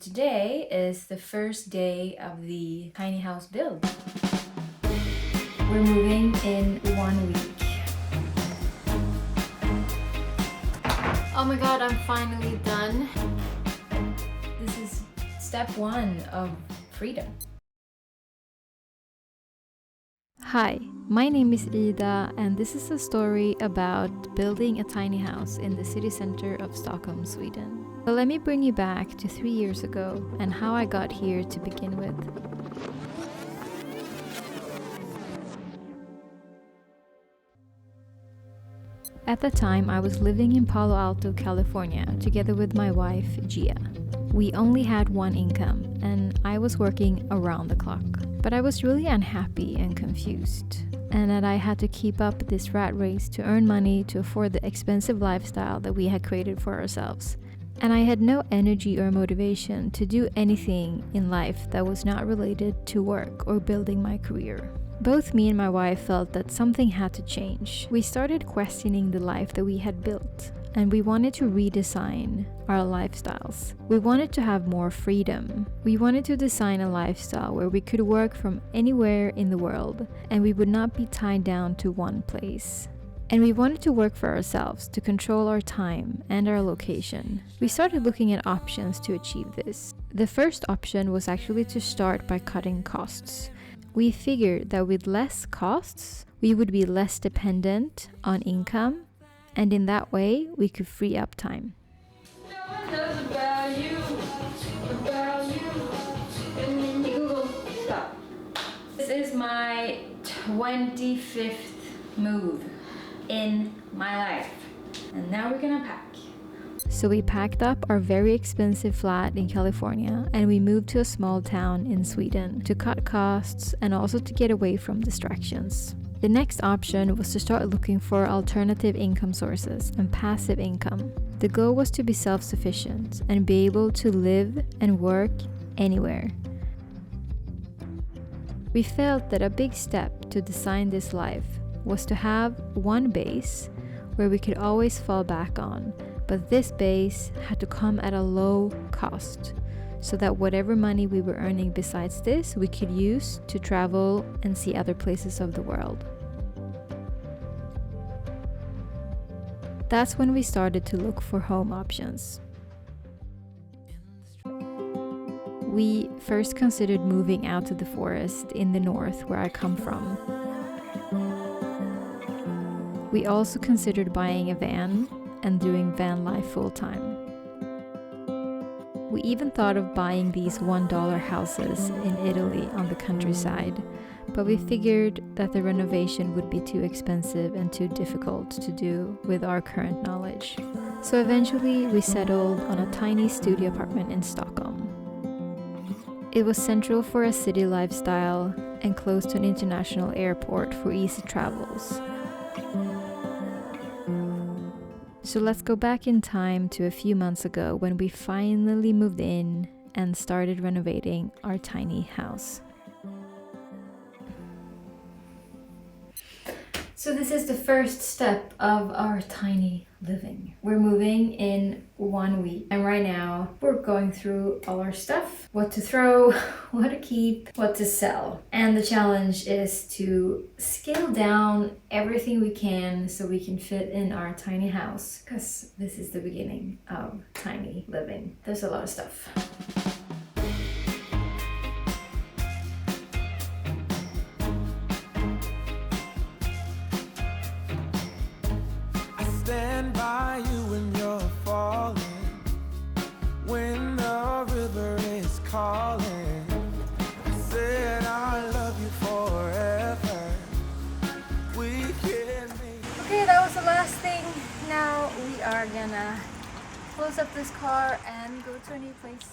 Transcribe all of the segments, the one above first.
Today is the first day of the tiny house build. We're moving in 1 week. Oh my god, I'm finally done. This is step 1 of freedom. Hi, my name is Ida, and this is a story about building a tiny house in the city center of Stockholm, Sweden. So let me bring you back to 3 years ago and how I got here to begin with. At the time, I was living in Palo Alto, California, together with my wife, Gia. We only had one income, and I was working around the clock. But I was really unhappy and confused, and that I had to keep up this rat race to earn money to afford the expensive lifestyle that we had created for ourselves. And I had no energy or motivation to do anything in life that was not related to work or building my career. Both me and my wife felt that something had to change. We started questioning the life that we had built, and we wanted to redesign our lifestyles. We wanted to have more freedom. We wanted to design a lifestyle where we could work from anywhere in the world, and we would not be tied down to one place. And we wanted to work for ourselves, to control our time and our location. We started looking at options to achieve this. The first option was actually to start by cutting costs. We figured that with less costs, we would be less dependent on income, and in that way, we could free up time. Hey Google, stop. This is my 25th move in my life. And now we're gonna pack. So we packed up our very expensive flat in California and we moved to a small town in Sweden to cut costs and also to get away from distractions. The next option was to start looking for alternative income sources and passive income. The goal was to be self-sufficient and be able to live and work anywhere. We felt that a big step to design this life was to have one base where we could always fall back on, but this base had to come at a low cost, so that whatever money we were earning besides this, we could use to travel and see other places of the world. That's when we started to look for home options. We first considered moving out to the forest in the north where I come from. We also considered buying a van and doing van life full-time. We even thought of buying these $1 houses in Italy on the countryside, but we figured that the renovation would be too expensive and too difficult to do with our current knowledge. So eventually we settled on a tiny studio apartment in Stockholm. It was central for a city lifestyle and close to an international airport for easy travels. So let's go back in time to a few months ago when we finally moved in and started renovating our tiny house. So this is the first step of our tiny living. We're moving in 1 week, and right now we're going through all our stuff, what to throw, what to keep, what to sell. And the challenge is to scale down everything we can so we can fit in our tiny house, because this is the beginning of tiny living. There's a lot of stuff. Stand by you when you're falling, when the river is calling. I said I love you forever. We can make. Okay, that was the last thing. Now we are gonna close up this car and go to a new place.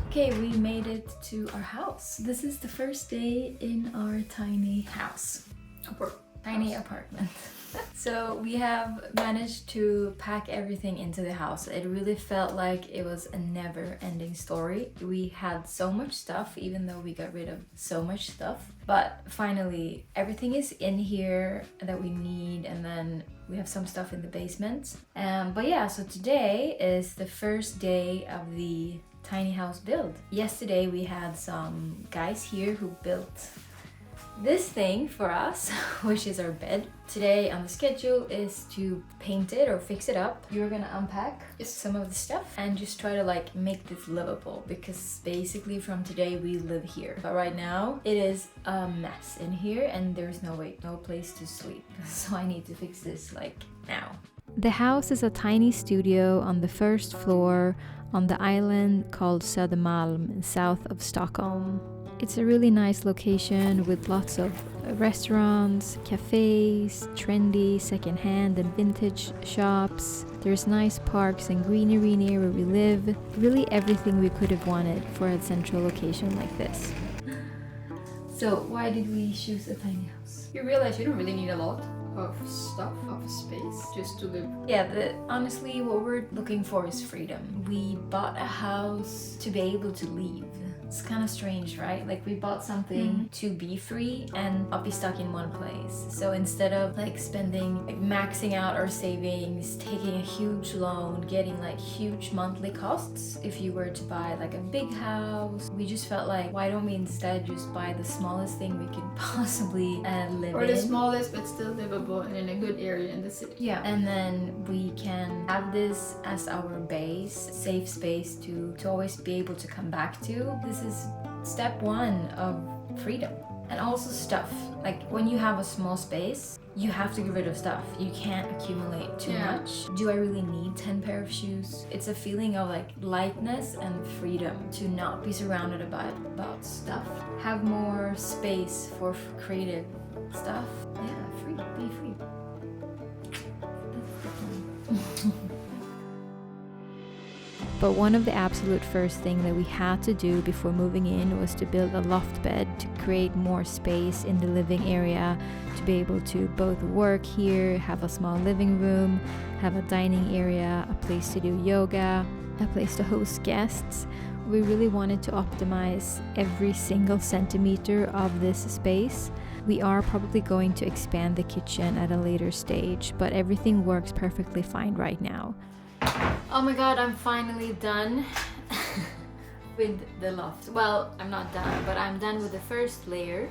Okay, we made it to our house. This is the first day in our tiny house. Tiny apartment. So we have managed to pack everything into the house. It really felt like it was a never-ending story. We had so much stuff, even though we got rid of so much stuff. But finally, everything is in here that we need, and then we have some stuff in the basement. But yeah, so today is the first day of the tiny house build. Yesterday we had some guys here who built this thing for us, which is our bed. Today on the schedule is to paint it or fix it up. You're gonna unpack some of the stuff and just try to like make this livable, because basically from today we live here. But right now it is a mess in here and there's no place to sleep. So I need to fix this like now. The house is a tiny studio on the first floor on the island called Södermalm, south of Stockholm. It's a really nice location with lots of restaurants, cafes, trendy secondhand and vintage shops. There's nice parks and greenery near where we live. Really everything we could have wanted for a central location like this. So why did we choose a tiny house? You realize you don't really need a lot of stuff, of space, just to live. Yeah, honestly what we're looking for is freedom. We bought a house to be able to leave. It's kind of strange, right? Like we bought something to be free and not be stuck in one place. So instead of like spending, like maxing out our savings, taking a huge loan, getting like huge monthly costs if you were to buy like a big house, we just felt like, why don't we instead just buy the smallest thing we could possibly live Or in? the smallest but still livable and in a good area in the city. Yeah, and then we can have this as our base, safe space to always be able to come back to. This is step one of freedom. And also stuff. Like when you have a small space, you have to get rid of stuff. You can't accumulate too much. Do I really need 10 pair of shoes? It's a feeling of like lightness and freedom to not be surrounded about stuff. Have more space for creative stuff. Yeah, free. Be free. That's the plan. But one of the absolute first thing that we had to do before moving in was to build a loft bed to create more space in the living area, to be able to both work here, have a small living room, have a dining area, a place to do yoga, a place to host guests. We really wanted to optimize every single centimeter of this space. We are probably going to expand the kitchen at a later stage, but everything works perfectly fine right now. Oh my god, I'm finally done with the loft. Well, I'm not done, but I'm done with the first layer.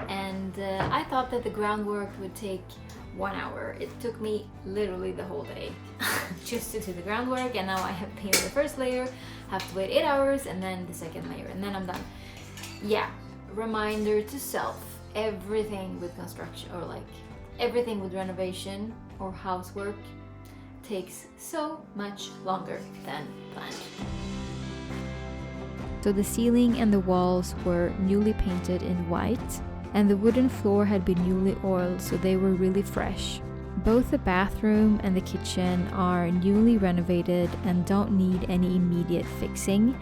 And I thought that the groundwork would take 1 hour. It took me literally the whole day just to do the groundwork, and now I have painted the first layer, have to wait 8 hours, and then the second layer, and then I'm done. Yeah, reminder to self, everything with construction, or like everything with renovation or housework, takes so much longer than planned. So the ceiling and the walls were newly painted in white, and the wooden floor had been newly oiled, so they were really fresh. Both the bathroom and the kitchen are newly renovated and don't need any immediate fixing.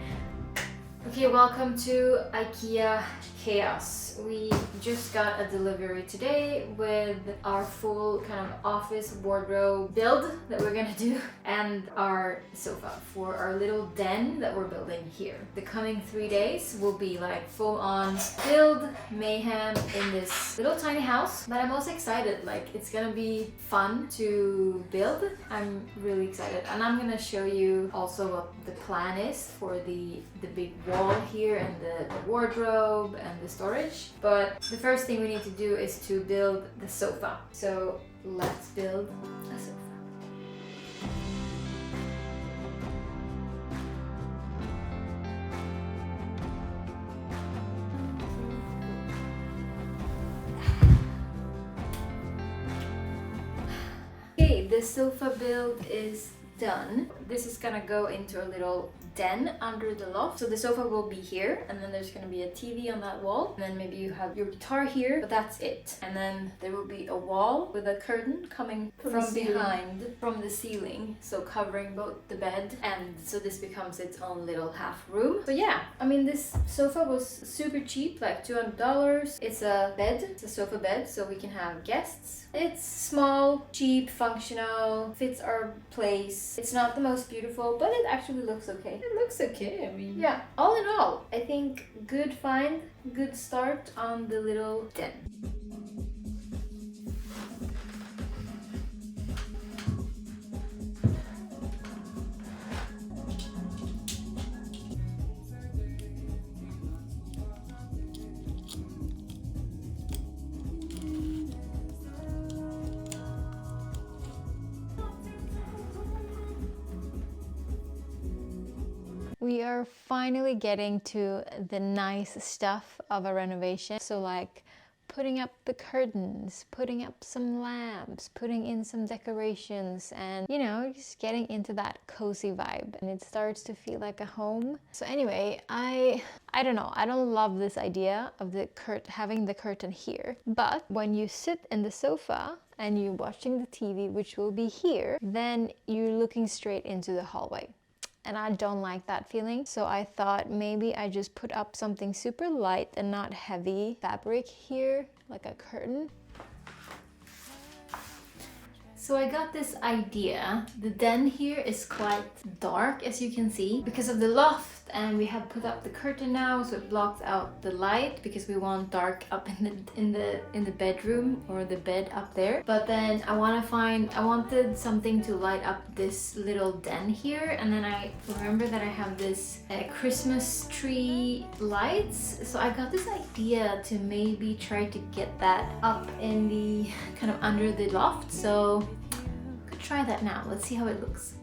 Okay, welcome to IKEA Chaos. We just got a delivery today with our full kind of office wardrobe build that we're gonna do, and our sofa for our little den that we're building here. The coming 3 days will be like full on build mayhem in this little tiny house, but I'm also excited. Like it's gonna be fun to build. I'm really excited, and I'm gonna show you also what the plan is for the big wall here and the wardrobe and the storage. But the first thing we need to do is to build the sofa. So let's build a sofa. Okay, the sofa build is done. This is gonna go into a little den under the loft. So the sofa will be here, and then there's gonna be a TV on that wall, and then maybe you have your guitar here, but that's it. And then there will be a wall with a curtain coming from behind, from the ceiling, so covering both the bed, and so this becomes its own little half room. So yeah, I mean, this sofa was super cheap, like $200. It's a bed, it's a sofa bed, so we can have guests. It's small, cheap, functional, fits our place. It's not the most beautiful, but it actually looks okay. It looks okay, I mean. Yeah, all in all, I think good find, good start on the little den. We are finally getting to the nice stuff of a renovation. So like putting up the curtains, putting up some lamps, putting in some decorations, and you know, just getting into that cozy vibe, and it starts to feel like a home. So anyway, I don't know, I don't love this idea of the having the curtain here, but when you sit in the sofa and you're watching the TV, which will be here, then you're looking straight into the hallway. And I don't like that feeling, so I thought maybe I just put up something super light and not heavy fabric here, like a curtain. So I got this idea. The den here is quite dark, as you can see, because of the loft, and we have put up the curtain now, so it blocks out the light because we want dark up in the bedroom, or the bed up there. But then I wanted something to light up this little den here, and then I remember that I have this Christmas tree lights, so I got this idea to maybe try to get that up in the kind of under the loft. So could try that now. Let's see how it looks.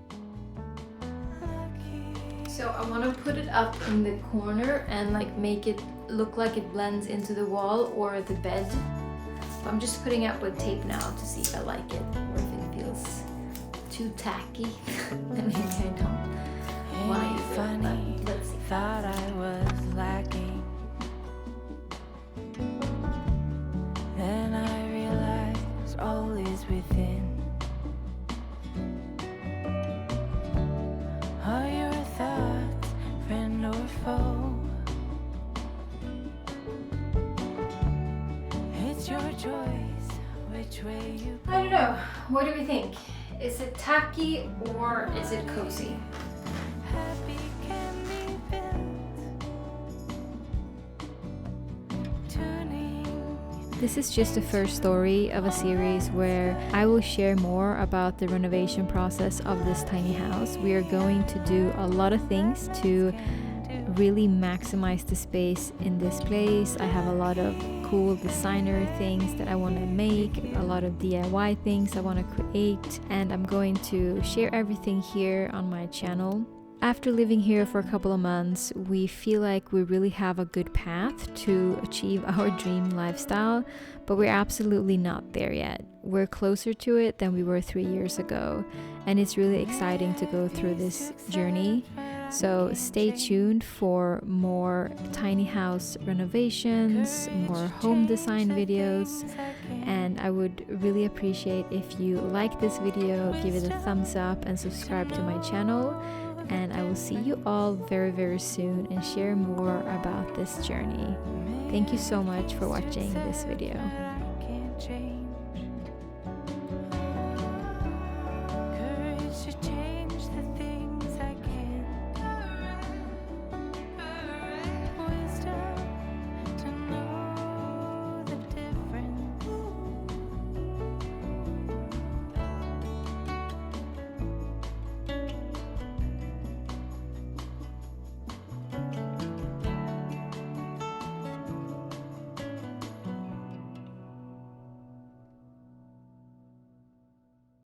So I want to put it up in the corner and like make it look like it blends into the wall or the bed. So I'm just putting up with tape now to see if I like it, or if it feels too tacky. Maybe I don't want to use it, but let's see. Thought I was lacking, then I realized all is within. Are your thoughts friend or foe? It's your choice which way you go. I don't know. What do we think? Is it tacky or is it cozy? Happy can be built. Tuning. This is just the first story of a series where I will share more about the renovation process of this tiny house. We are going to do a lot of things to really maximize the space in this place. I have a lot of cool designer things that I want to make, a lot of DIY things I want to create, and I'm going to share everything here on my channel. After living here for a couple of months, we feel like we really have a good path to achieve our dream lifestyle, but we're absolutely not there yet. We're closer to it than we were 3 years ago, and it's really exciting to go through this journey. So stay tuned for more tiny house renovations, more home design videos, and I would really appreciate if you like this video, give it a thumbs up and subscribe to my channel. And I will see you all very, very soon and share more about this journey. Thank you so much for watching this video. Can't change.